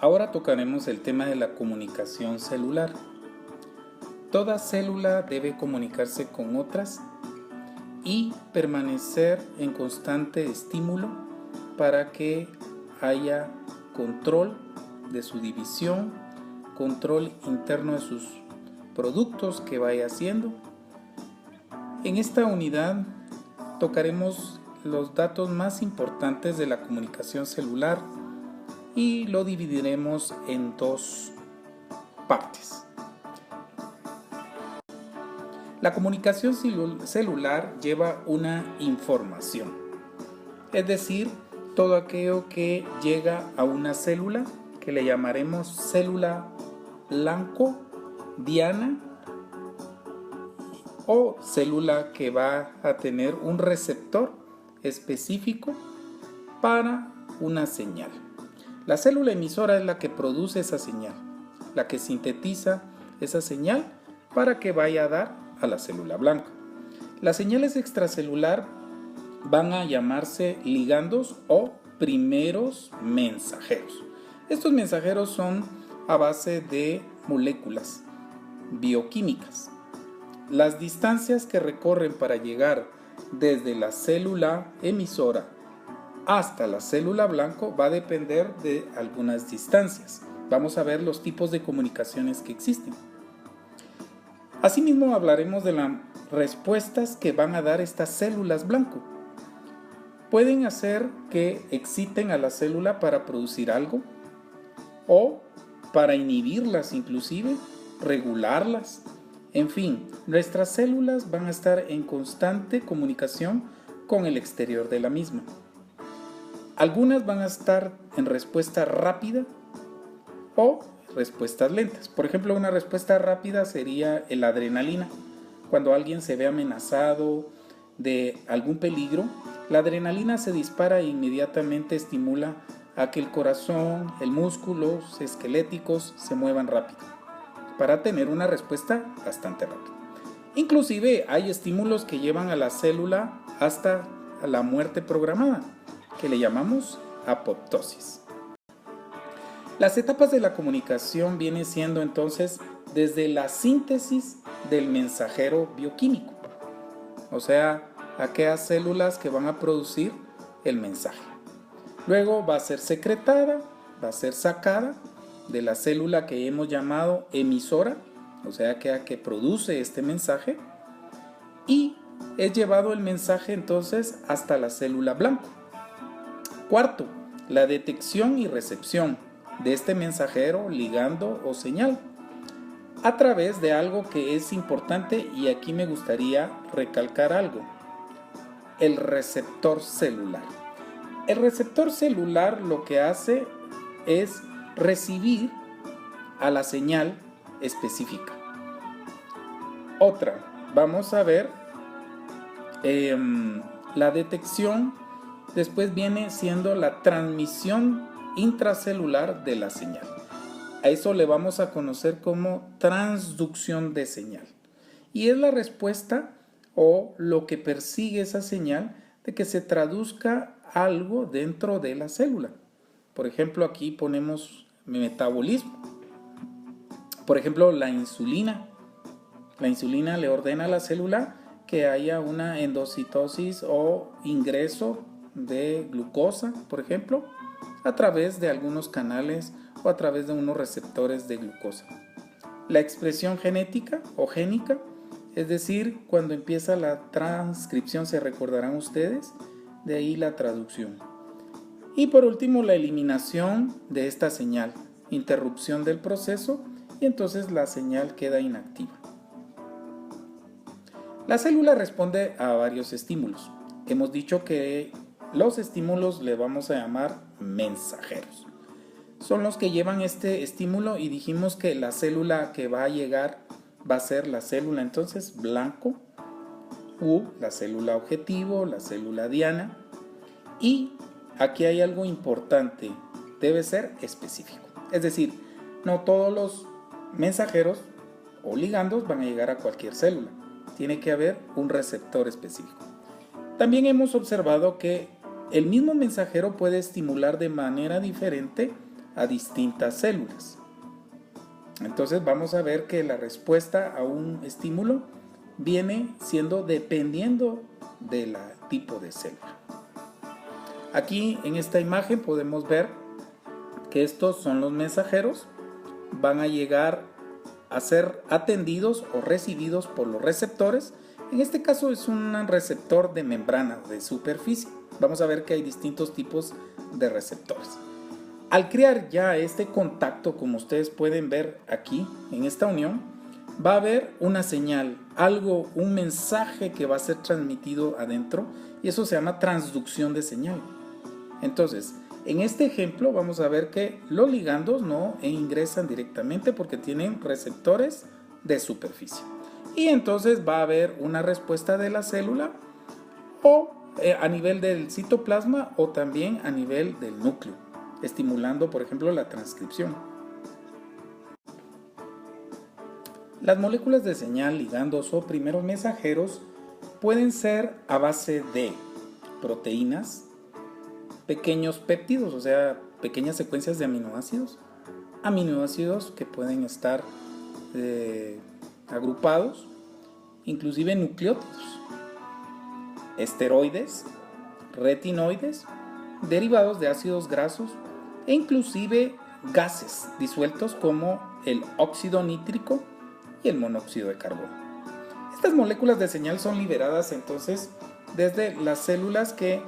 Ahora tocaremos el tema de la comunicación celular. Toda célula debe comunicarse con otras y permanecer en constante estímulo para que haya control de su división, control interno de sus productos que vaya haciendo. En esta unidad tocaremos los datos más importantes de la comunicación celular y lo dividiremos en dos partes. La comunicación celular lleva una información, es decir, todo aquello que llega a una célula, que le llamaremos célula blanco, diana, o célula que va a tener un receptor específico para una señal. La célula emisora es la que produce esa señal, la que sintetiza esa señal para que vaya a dar a la célula blanca. Las señales extracelular van a llamarse ligandos o primeros mensajeros. Estos mensajeros son a base de moléculas bioquímicas. Las distancias que recorren para llegar desde la célula emisora hasta la célula blanco va a depender de algunas distancias. Vamos a ver los tipos de comunicaciones que existen. Asimismo hablaremos de las respuestas que van a dar estas células blanco. Pueden hacer que exciten a la célula para producir algo o para inhibirlas, inclusive regularlas. En fin, nuestras células van a estar en constante comunicación con el exterior de la misma. Algunas van a estar en respuesta rápida o respuestas lentas. Por ejemplo, una respuesta rápida sería la adrenalina. Cuando alguien se ve amenazado de algún peligro, la adrenalina se dispara e inmediatamente estimula a que el corazón, el músculo, los esqueléticos se muevan rápido para tener una respuesta bastante rápida. Inclusive hay estímulos que llevan a la célula hasta la muerte programada, que le llamamos apoptosis. Las etapas de la comunicación vienen siendo entonces desde la síntesis del mensajero bioquímico, o sea, aquellas células que van a producir el mensaje. Luego va a ser secretada, va a ser sacada de la célula que hemos llamado emisora, o sea, aquella que produce este mensaje, y es llevado el mensaje entonces hasta la célula blanco. Cuarto, la detección y recepción de este mensajero, ligando o señal a través de algo que es importante, y aquí me gustaría recalcar algo: el receptor celular. El receptor celular lo que hace es recibir a la señal específica. Otra, vamos a ver la detección. Después viene siendo la transmisión intracelular de la señal. A eso le vamos a conocer como transducción de señal. Y es la respuesta o lo que persigue esa señal de que se traduzca algo dentro de la célula. Por ejemplo, aquí ponemos metabolismo. Por ejemplo, la insulina. La insulina le ordena a la célula que haya una endocitosis o ingreso de glucosa, por ejemplo, a través de algunos canales o a través de unos receptores de glucosa. La expresión genética o génica, es decir, cuando empieza la transcripción, se recordarán ustedes, de ahí la traducción. Y por último, la eliminación de esta señal, interrupción del proceso, y entonces la señal queda inactiva. La célula responde a varios estímulos. Hemos dicho que los estímulos le vamos a llamar mensajeros. Son los que llevan este estímulo, y dijimos que la célula que va a llegar va a ser la célula entonces blanco, la célula objetivo, la célula diana. Y aquí hay algo importante: debe ser específico. Es decir, no todos los mensajeros o ligandos van a llegar a cualquier célula. Tiene que haber un receptor específico. También hemos observado que el mismo mensajero puede estimular de manera diferente a distintas células. Entonces vamos a ver que la respuesta a un estímulo viene siendo dependiendo del tipo de célula. Aquí en esta imagen podemos ver que estos son los mensajeros, van a llegar a ser atendidos o recibidos por los receptores. En este caso es un receptor de membrana, de superficie. Vamos a ver que hay distintos tipos de receptores. Al crear ya este contacto, como ustedes pueden ver aquí en esta unión, va a haber una señal, un mensaje que va a ser transmitido adentro, y eso se llama transducción de señal. Entonces, en este ejemplo vamos a ver que los ligandos no ingresan directamente porque tienen receptores de superficie. Y entonces va a haber una respuesta de la célula o a nivel del citoplasma o también a nivel del núcleo, estimulando, por ejemplo, la transcripción. Las moléculas de señal, ligandos o primeros mensajeros pueden ser a base de proteínas, pequeños péptidos, o sea, pequeñas secuencias de aminoácidos que pueden estar agrupados, inclusive nucleótidos, esteroides, retinoides, derivados de ácidos grasos e inclusive gases disueltos como el óxido nítrico y el monóxido de carbono. Estas moléculas de señal son liberadas entonces desde las células que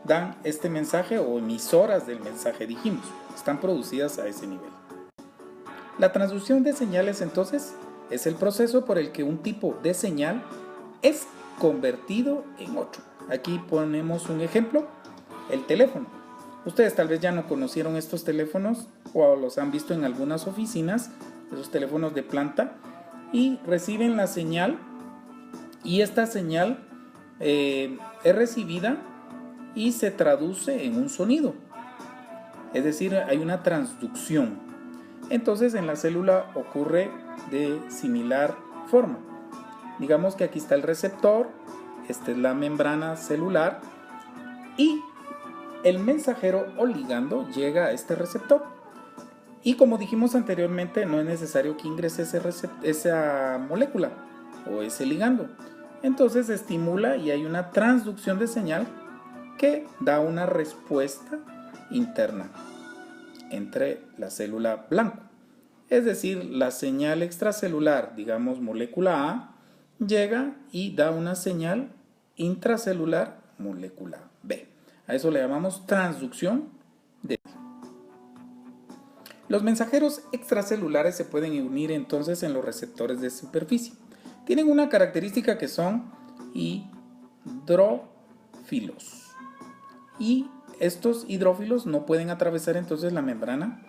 dan este mensaje o emisoras del mensaje, dijimos, están producidas a ese nivel. La transducción de señales entonces es el proceso por el que un tipo de señal es convertido en otro. Aquí ponemos un ejemplo, el teléfono. Ustedes tal vez ya no conocieron estos teléfonos o los han visto en algunas oficinas, esos teléfonos de planta, y reciben la señal y esta señal es recibida y se traduce en un sonido, es decir, hay una transducción. Entonces en la célula ocurre de similar forma. Digamos que aquí está el receptor, esta es la membrana celular y el mensajero o ligando llega a este receptor. Y como dijimos anteriormente, no es necesario que ingrese esa molécula o ese ligando. Entonces se estimula y hay una transducción de señal que da una respuesta interna entre la célula blanco. Es decir, la señal extracelular, digamos molécula A, llega y da una señal intracelular molécula B. A eso le llamamos transducción de. Los mensajeros extracelulares se pueden unir entonces en los receptores de superficie. Tienen una característica que son hidrófilos. Y estos hidrófilos no pueden atravesar entonces la membrana,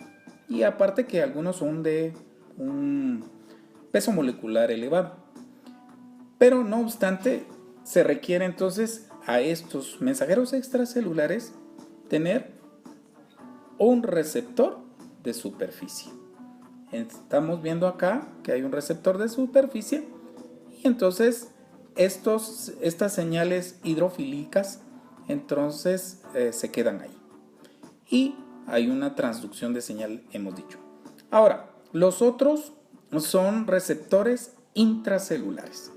y aparte que algunos son de un peso molecular elevado. Pero no obstante, se requiere entonces a estos mensajeros extracelulares tener un receptor de superficie. Estamos viendo acá que hay un receptor de superficie y entonces estas señales hidrofílicas entonces se quedan ahí y hay una transducción de señal, hemos dicho. Ahora, los otros son receptores intracelulares.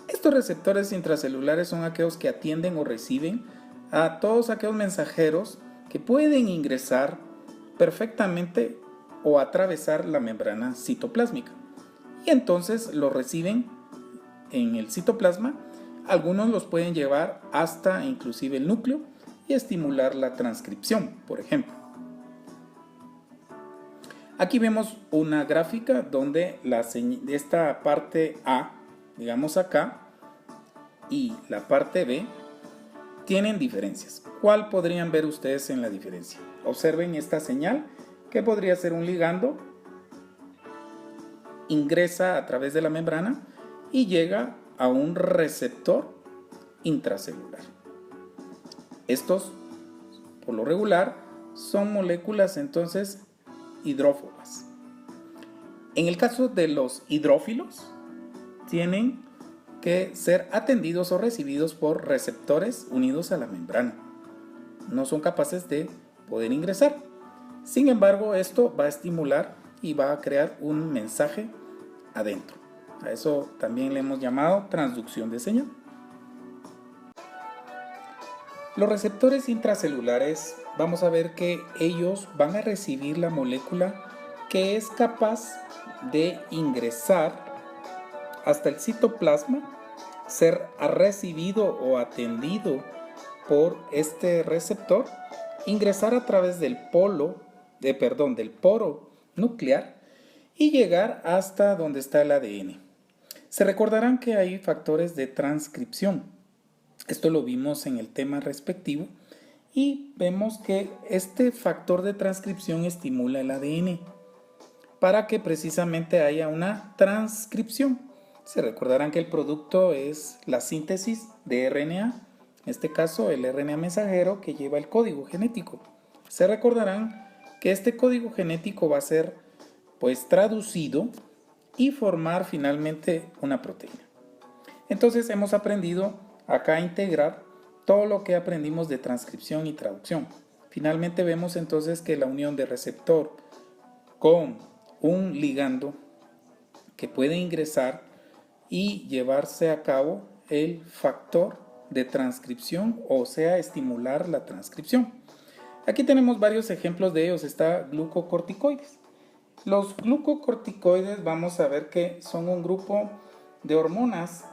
Estos receptores intracelulares son aquellos que atienden o reciben a todos aquellos mensajeros que pueden ingresar perfectamente o atravesar la membrana citoplásmica y entonces los reciben en el citoplasma. Algunos los pueden llevar hasta inclusive el núcleo y estimular la transcripción, por ejemplo. Aquí vemos una gráfica donde esta parte A, digamos acá, y la parte B tienen diferencias. ¿Cuál podrían ver ustedes en la diferencia? Observen esta señal que podría ser un ligando, ingresa a través de la membrana y llega a un receptor intracelular. Estos, por lo regular, son moléculas entonces hidrófobas. En el caso de los hidrófilos, tienen que ser atendidos o recibidos por receptores unidos a la membrana. No son capaces de poder ingresar. Sin embargo, esto va a estimular y va a crear un mensaje adentro. A eso también le hemos llamado transducción de señal. Los receptores intracelulares, vamos a ver que ellos van a recibir la molécula que es capaz de ingresar hasta el citoplasma, ser recibido o atendido por este receptor, ingresar a través del poro nuclear y llegar hasta donde está el ADN. Se recordarán que hay factores de transcripción. Esto lo vimos en el tema respectivo y vemos que este factor de transcripción estimula el ADN para que precisamente haya una transcripción. Se recordarán que el producto es la síntesis de RNA, en este caso el RNA mensajero que lleva el código genético. Se recordarán que este código genético va a ser pues traducido y formar finalmente una proteína. Entonces hemos aprendido acá a integrar todo lo que aprendimos de transcripción y traducción. Finalmente vemos entonces que la unión de receptor con un ligando que puede ingresar y llevarse a cabo el factor de transcripción, o sea, estimular la transcripción. Aquí tenemos varios ejemplos de ellos. Está glucocorticoides. Los glucocorticoides vamos a ver que son un grupo de hormonas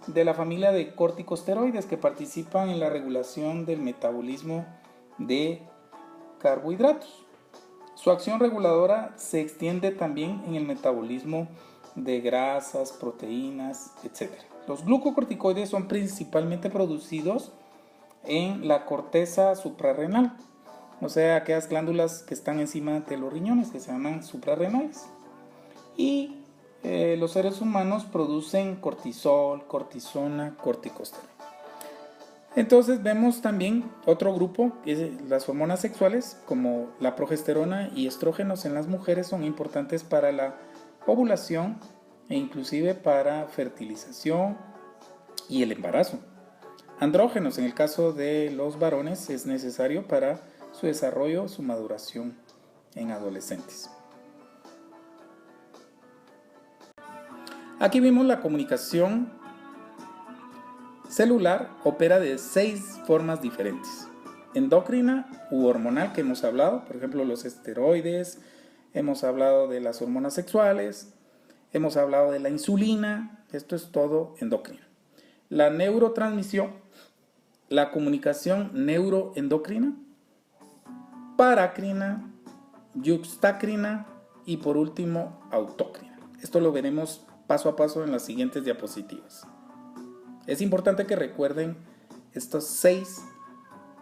de la familia de corticosteroides que participan en la regulación del metabolismo de carbohidratos. Su acción reguladora se extiende también en el metabolismo de grasas, proteínas, etc. Los glucocorticoides son principalmente producidos en la corteza suprarrenal, o sea, aquellas glándulas que están encima de los riñones, que se llaman suprarrenales. Y los seres humanos producen cortisol, cortisona, corticosteroides. Entonces vemos también otro grupo, que es las hormonas sexuales, como la progesterona y estrógenos en las mujeres son importantes para la ovulación e inclusive para fertilización y el embarazo. Andrógenos en el caso de los varones es necesario para su desarrollo, su maduración en adolescentes. Aquí vimos la comunicación celular opera de 6 formas diferentes: endocrina u hormonal, que hemos hablado, por ejemplo los esteroides, hemos hablado de las hormonas sexuales, hemos hablado de la insulina, esto es todo endocrina. La neurotransmisión, la comunicación neuroendocrina, paracrina, yuxtacrina y por último autócrina. Esto lo veremos paso a paso en las siguientes diapositivas. Es importante que recuerden estos 6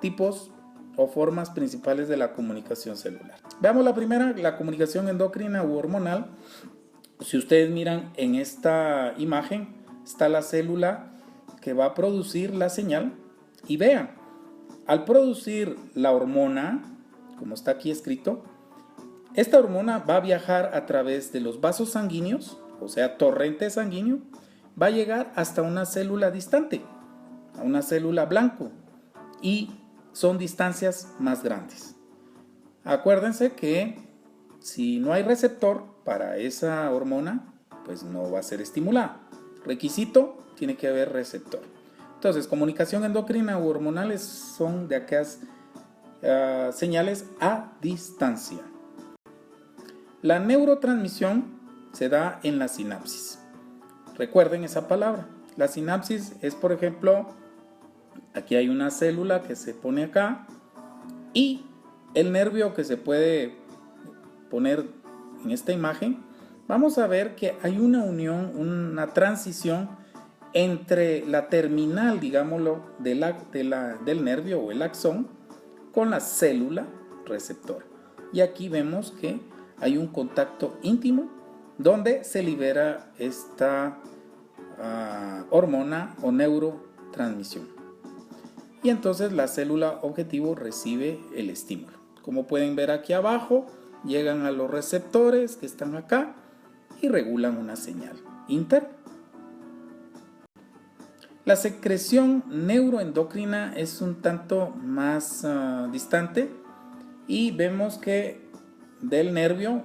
tipos o formas principales de la comunicación celular. Veamos la primera, la comunicación endocrina u hormonal. Si ustedes miran en esta imagen, está la célula que va a producir la señal y vean, al producir la hormona, como está aquí escrito, esta hormona va a viajar a través de los vasos sanguíneos, o sea, torrente sanguíneo, va a llegar hasta una célula distante, a una célula blanco, y son distancias más grandes. Acuérdense que si no hay receptor para esa hormona, pues no va a ser estimulada. Requisito, tiene que haber receptor. Entonces, comunicación endocrina u hormonales son de aquellas señales a distancia. La neurotransmisión se da en la sinapsis. Recuerden esa palabra. La sinapsis es, por ejemplo, aquí hay una célula que se pone acá y el nervio que se puede poner en esta imagen. Vamos a ver que hay una unión, una transición entre la terminal, digámoslo, del nervio o el axón con la célula receptora. Y aquí vemos que hay un contacto íntimo donde se libera esta hormona o neurotransmisión. Y entonces la célula objetivo recibe el estímulo. Como pueden ver aquí abajo, llegan a los receptores que están acá y regulan una señal interna. La secreción neuroendocrina es un tanto más distante y vemos que del nervio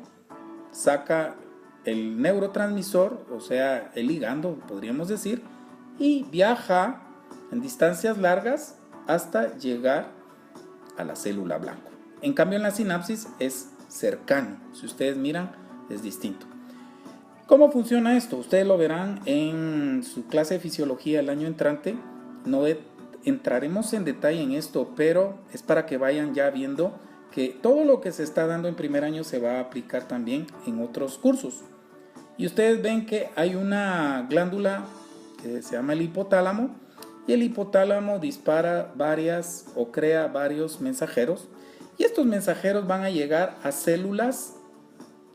saca el neurotransmisor, o sea, el ligando, podríamos decir, y viaja en distancias largas hasta llegar a la célula blanco. En cambio, en la sinapsis es cercano. Si ustedes miran, es distinto. ¿Cómo funciona esto? Ustedes lo verán en su clase de fisiología el año entrante. No entraremos en detalle en esto, pero es para que vayan ya viendo que todo lo que se está dando en primer año se va a aplicar también en otros cursos. Y ustedes ven que hay una glándula que se llama el hipotálamo, y el hipotálamo dispara varias o crea varios mensajeros, y estos mensajeros van a llegar a células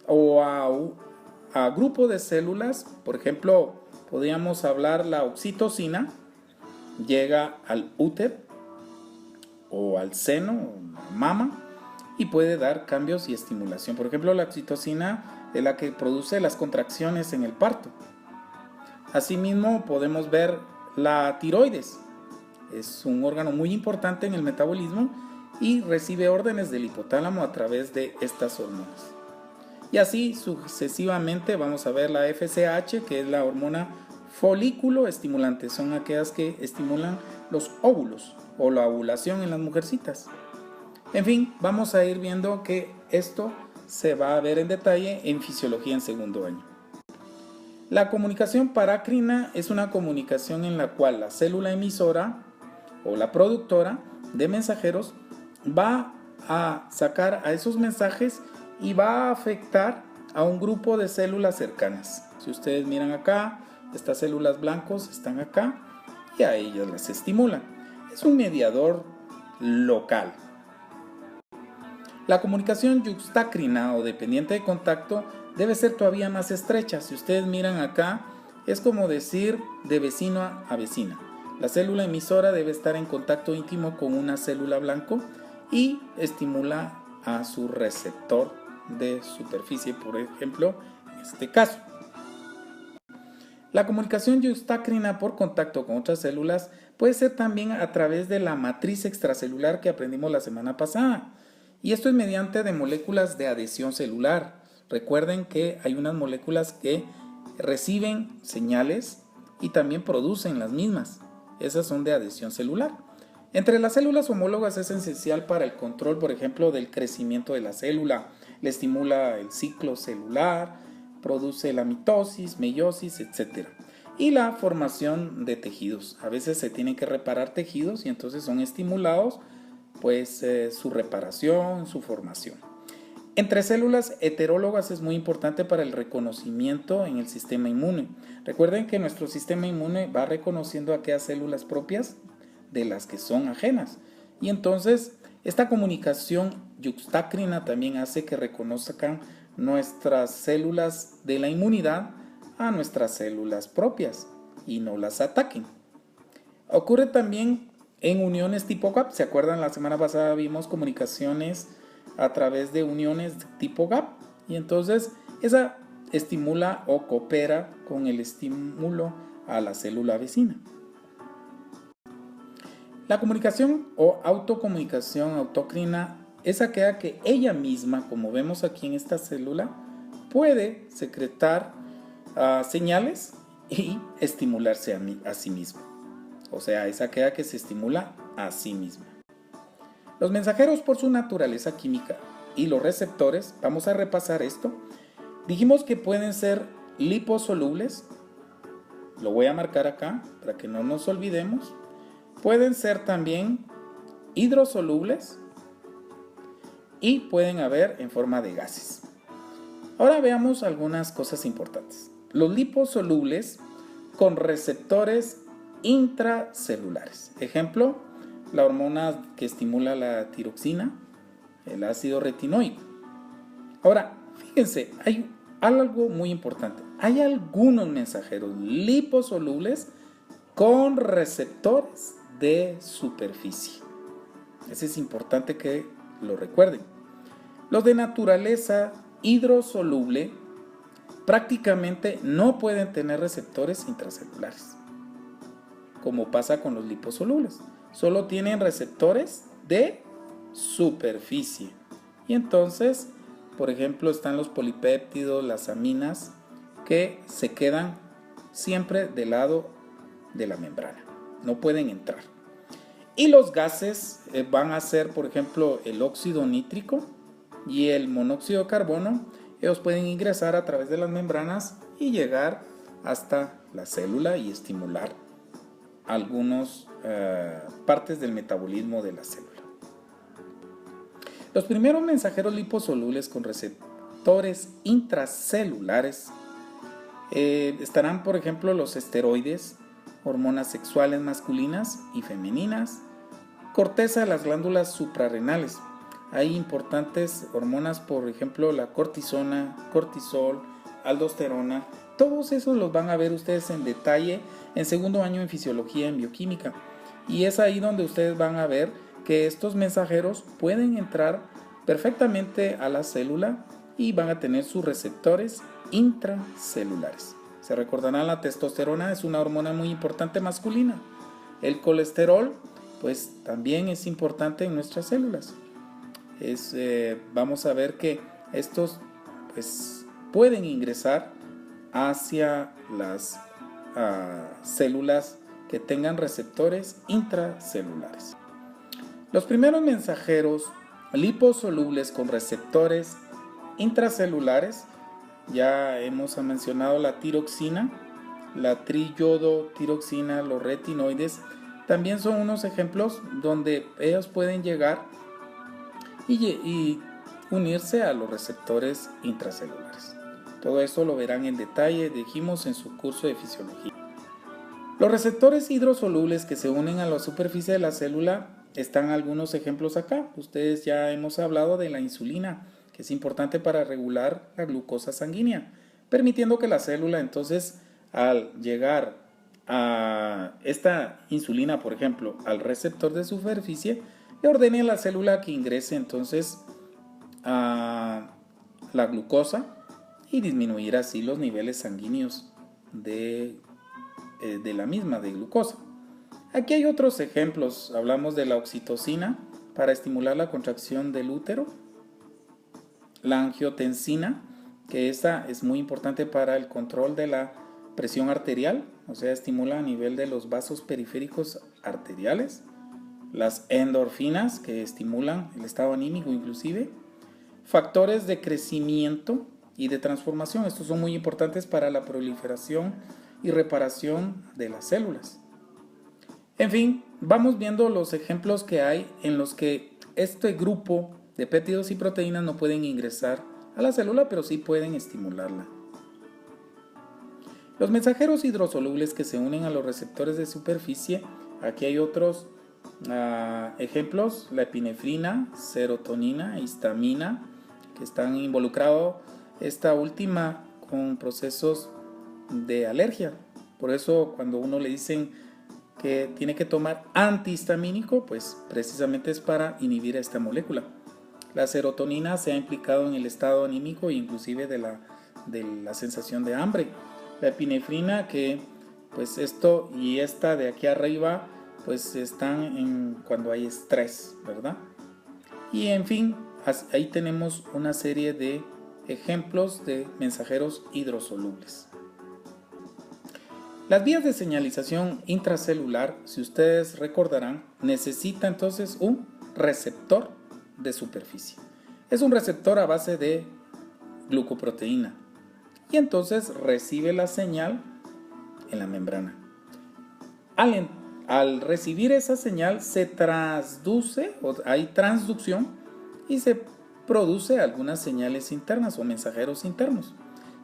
o a grupos de células. Por ejemplo, podríamos hablar la oxitocina, llega al útero o al seno, o la mama, y puede dar cambios y estimulación. Por ejemplo, la oxitocina es la que produce las contracciones en el parto. Asimismo, podemos ver la tiroides. Es un órgano muy importante en el metabolismo y recibe órdenes del hipotálamo a través de estas hormonas. Y así sucesivamente vamos a ver la FSH, que es la hormona folículo estimulante. Son aquellas que estimulan los óvulos o la ovulación en las mujercitas. En fin, vamos a ir viendo que esto se va a ver en detalle en fisiología en segundo año. La comunicación parácrina es una comunicación en la cual la célula emisora o la productora de mensajeros va a sacar a esos mensajes y va a afectar a un grupo de células cercanas. Si ustedes miran acá, estas células blancos están acá y a ellas las estimulan. Es un mediador local. La comunicación yuxtacrina o dependiente de contacto debe ser todavía más estrecha. Si ustedes miran acá, es como decir de vecino a vecina. La célula emisora debe estar en contacto íntimo con una célula blanco y estimula a su receptor de superficie, por ejemplo, en este caso. La comunicación yuxtacrina por contacto con otras células puede ser también a través de la matriz extracelular que aprendimos la semana pasada. Y esto es mediante de moléculas de adhesión celular. Recuerden que hay unas moléculas que reciben señales y también producen las mismas. Esas son de adhesión celular. Entre las células homólogas es esencial para el control, por ejemplo, del crecimiento de la célula. Le estimula el ciclo celular, produce la mitosis, meiosis, etc. Y la formación de tejidos. A veces se tienen que reparar tejidos y entonces son estimulados pues su reparación, su formación. Entre células heterólogas es muy importante para el reconocimiento en el sistema inmune. Recuerden que nuestro sistema inmune va reconociendo aquellas células propias de las que son ajenas. Y entonces esta comunicación yuxtacrina también hace que reconozcan nuestras células de la inmunidad a nuestras células propias y no las ataquen. Ocurre también en uniones tipo GAP. ¿Se acuerdan? La semana pasada vimos comunicaciones a través de uniones tipo GAP. Y entonces esa estimula o coopera con el estímulo a la célula vecina. La comunicación o autocomunicación autocrina es aquella que ella misma, como vemos aquí en esta célula, puede secretar señales y estimularse a sí misma. O sea, es aquella que se estimula a sí misma. Los mensajeros por su naturaleza química y los receptores, vamos a repasar esto. Dijimos que pueden ser liposolubles, lo voy a marcar acá para que no nos olvidemos. Pueden ser también hidrosolubles y pueden haber en forma de gases. Ahora veamos algunas cosas importantes. Los liposolubles con receptores intracelulares. Ejemplo, la hormona que estimula la tiroxina, el ácido retinoico. Ahora, fíjense, hay algo muy importante. Hay algunos mensajeros liposolubles con receptores de superficie. Eso es importante que lo recuerden. Los de naturaleza hidrosoluble prácticamente no pueden tener receptores intracelulares, como pasa con los liposolubles. Solo tienen receptores de superficie. Y entonces, por ejemplo, están los polipéptidos, las aminas, que se quedan siempre del lado de la membrana, no pueden entrar. Y los gases van a ser, por ejemplo, el óxido nítrico y el monóxido de carbono. Ellos pueden ingresar a través de las membranas y llegar hasta la célula y estimular algunas partes del metabolismo de la célula. Los primeros mensajeros liposolubles con receptores intracelulares estarán, por ejemplo, los esteroides, hormonas sexuales masculinas y femeninas, corteza de las glándulas suprarrenales. Hay importantes hormonas, por ejemplo, la cortisona, cortisol, aldosterona. Todos esos los van a ver ustedes en detalle en segundo año en fisiología en bioquímica. Y es ahí donde ustedes van a ver que estos mensajeros pueden entrar perfectamente a la célula y van a tener sus receptores intracelulares. Se recordarán, la testosterona es una hormona muy importante masculina. El colesterol, pues también es importante en nuestras células. Vamos a ver que estos pues pueden ingresar hacia las células que tengan receptores intracelulares. Los primeros mensajeros liposolubles con receptores intracelulares, ya hemos mencionado la tiroxina, la triiodotiroxina, los retinoides, también son unos ejemplos donde ellos pueden llegar y unirse a los receptores intracelulares. Todo esto lo verán en detalle, dijimos, en su curso de fisiología. Los receptores hidrosolubles que se unen a la superficie de la célula, están algunos ejemplos acá. Ustedes ya hemos hablado de la insulina, que es importante para regular la glucosa sanguínea, permitiendo que la célula entonces, al llegar a esta insulina, por ejemplo, al receptor de superficie, le ordene a la célula que ingrese entonces a la glucosa y disminuir así los niveles sanguíneos de la misma, de glucosa. Aquí hay otros ejemplos. Hablamos de la oxitocina para estimular la contracción del útero, la angiotensina, que esta es muy importante para el control de la presión arterial, o sea, estimula a nivel de los vasos periféricos arteriales, las endorfinas, que estimulan el estado anímico inclusive, factores de crecimiento y de transformación. Estos son muy importantes para la proliferación y reparación de las células. En fin, vamos viendo los ejemplos que hay en los que este grupo de péptidos y proteínas no pueden ingresar a la célula, pero sí pueden estimularla. Los mensajeros hidrosolubles que se unen a los receptores de superficie, aquí hay otros ejemplos: la epinefrina, serotonina, histamina, que están involucrados, esta última, con procesos de alergia. Por eso cuando uno le dicen que tiene que tomar antihistamínico, pues precisamente es para inhibir esta molécula. La serotonina se ha implicado en el estado anímico e inclusive de la sensación de hambre. La epinefrina, que pues esto y esta de aquí arriba pues están cuando hay estrés, ¿verdad? Y en fin, ahí tenemos una serie de ejemplos de mensajeros hidrosolubles. Las vías de señalización intracelular, si ustedes recordarán, necesita entonces un receptor de superficie. Es un receptor a base de glucoproteína y entonces recibe la señal en la membrana. Al recibir esa señal se transduce, o hay transducción, y se produce algunas señales internas o mensajeros internos.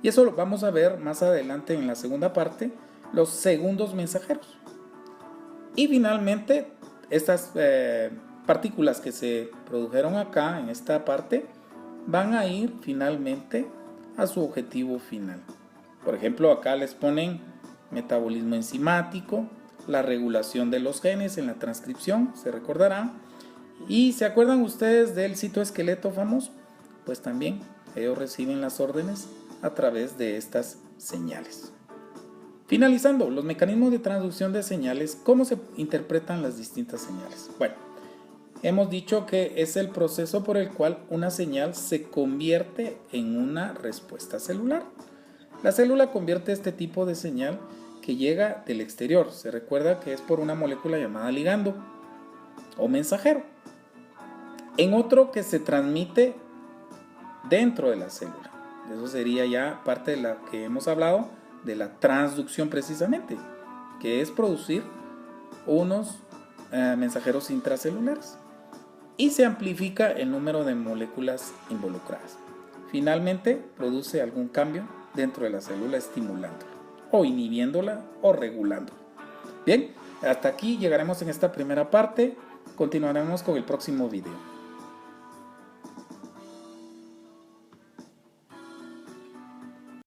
Y eso lo vamos a ver más adelante en la segunda parte, los segundos mensajeros. Y finalmente, estas partículas que se produjeron acá en esta parte van a ir finalmente a su objetivo final. Por ejemplo, acá les ponen metabolismo enzimático, la regulación de los genes en la transcripción, se recordarán. Y ¿se acuerdan ustedes del citoesqueleto famoso? Pues también ellos reciben las órdenes a través de estas señales. Finalizando, los mecanismos de transducción de señales, ¿cómo se interpretan las distintas señales? Bueno, hemos dicho que es el proceso por el cual una señal se convierte en una respuesta celular. La célula convierte este tipo de señal que llega del exterior. Se recuerda que es por una molécula llamada ligando o mensajero, en otro que se transmite dentro de la célula. Eso sería ya parte de la que hemos hablado de la transducción precisamente, que es producir unos mensajeros intracelulares y se amplifica el número de moléculas involucradas. Finalmente produce algún cambio dentro de la célula estimulándola o inhibiéndola o regulándola. Bien, hasta aquí llegaremos en esta primera parte. Continuaremos con el próximo video.